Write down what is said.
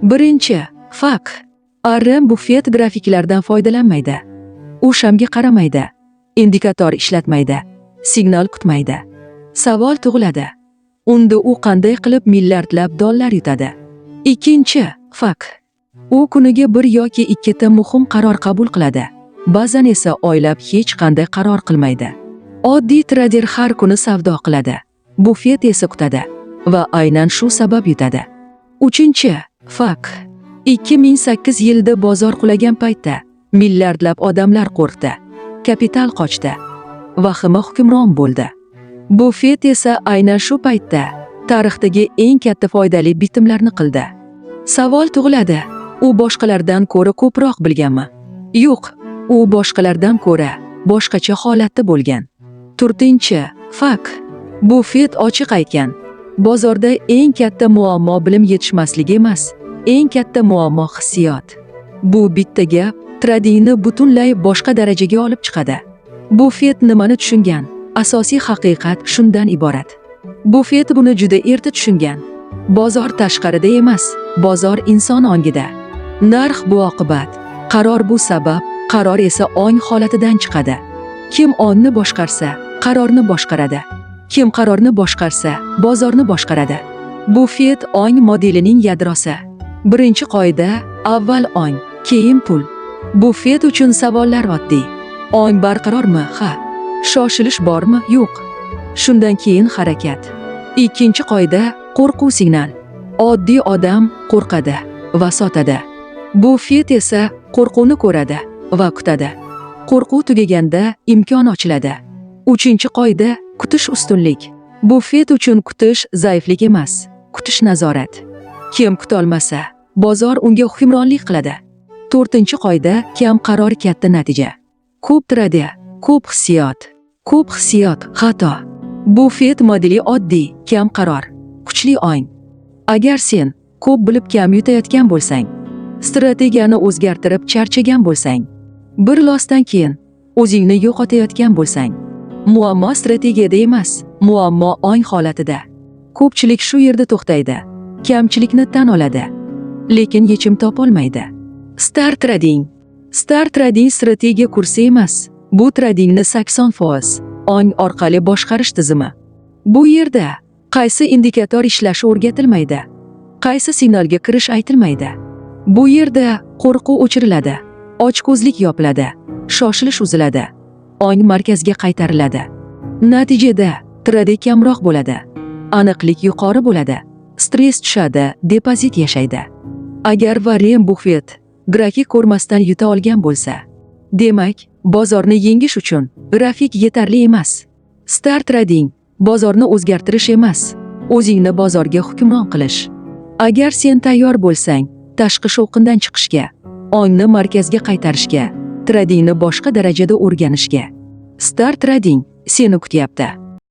Birinchi, fak. Warren Buffett grafiklardan foydalanmaydi. U shamga qaramaydi, indikator ishlatmaydi, signal kutmaydi. Savol tug'iladi. Unda u qanday qilib milliardlab dollar yutadi? Ikkinchi, fak. U kuniga bir yoki ikkita muhim qaror qabul qiladi. Ba'zan esa oylab hech qanday qaror qilmaydi. Oddiy trader har kuni savdo qiladi. Buffett esa kutadi va aynan shu sabab yutadi. Uchinchi, fak. 2008 yilda bozor qulagan paytda milliardlab odamlar qo'rqdi, kapital qochdi, vahima hukmron bo'ldi. Buffett esa aynan shu paytda tarixdagi eng katta foydali bitimlarni qildi. Savol tug'iladi, u boshqalardan ko'ra ko'proq bilganmi? Yo'q, u boshqalardan ko'ra boshqacha holatda bo'lgan. To'rtinchi, fak. Buffett ochiq aytgan, bozorda eng katta muammo bilim yetishmasligi emas, eng katta muammo hissiyot. Bu bitta gap tradingni butunlay boshqa darajaga olib chiqadi. Buffett nimani tushungan? Asosiy haqiqat shundan iborat. Buffett buni juda erta tushungan. Bozor tashqarida emas, bozor inson ongida. Narx bu oqibat, qaror bu sabab, qaror esa ong holatidan chiqadi. Kim ongni boshqarsa, qarorni boshqaradi. Kim qarorni boshqarsa, bozorni boshqaradi. Buffett ong modelining yadrosi. Birinchi qoida, avval ong, keyin pul. Buffett uchun savollar oddiy. Ong barqarormi? Ha. Shoshilish bormi? Yo'q. Shundan keyin harakat. Ikkinchi qoida, qo'rquv signal. Oddiy odam qo'rqadi va sotadi. Buffett esa qo'rquvni ko'radi va kutadi. Qo'rquv tugaganda imkon ochiladi. Uchinchi qoida, kutish ustunlik. Buffett uchun kutish zaiflik emas, kutish nazorat. Kim kutolmasa, bozor unga hukmronlik qiladi. To'rtinchi qoida, kam qaror katta natija. Ko'p trader, ko'p hissiyot. Ko'p hissiyot xato. Buffett modeli oddiy, kam qaror, kuchli ong. Agar sen ko'p bilib kam yutayotgan bo'lsang, strategiyani o'zgartirib charchagan bo'lsang, bir losdan keyin o'zingni yo'qotayotgan bo'lsang, muammo strategiyada emas, muammo ong holatida. Ko'pchilik shu yerda to'xtaydi, kamchilikni tan oladi, lekin yechim topolmaydi. Star trading. Star trading strategiya kursi emas, bu tradingni 80% ong orqali boshqarish tizimi. Bu yerda qaysi indikator ishlashi o'rgatilmaydi, qaysi signalga kirish aytilmaydi. Bu yerda qo'rquv o'chiriladi, ochko'zlik yopiladi, shoshilish uziladi, ong markazga qaytariladi. Natijada trade kamroq bo'ladi, aniqlik yuqori bo'ladi, stress tushadi, depozit yashaydi. Agar Warren Buffett grafik ko'rmasdan yuta olgan bo'lsa, demak, bozorni yengish uchun grafik yetarli emas. Star trading bozorni o'zgartirish emas, o'zingni bozorga hukmron qilish. Agar sen tayyor bo'lsang, tashqi shovqindan chiqishga, ongni markazga qaytarishga, tradingni boshqa darajada o'rganishga, Star trading seni kutyapti.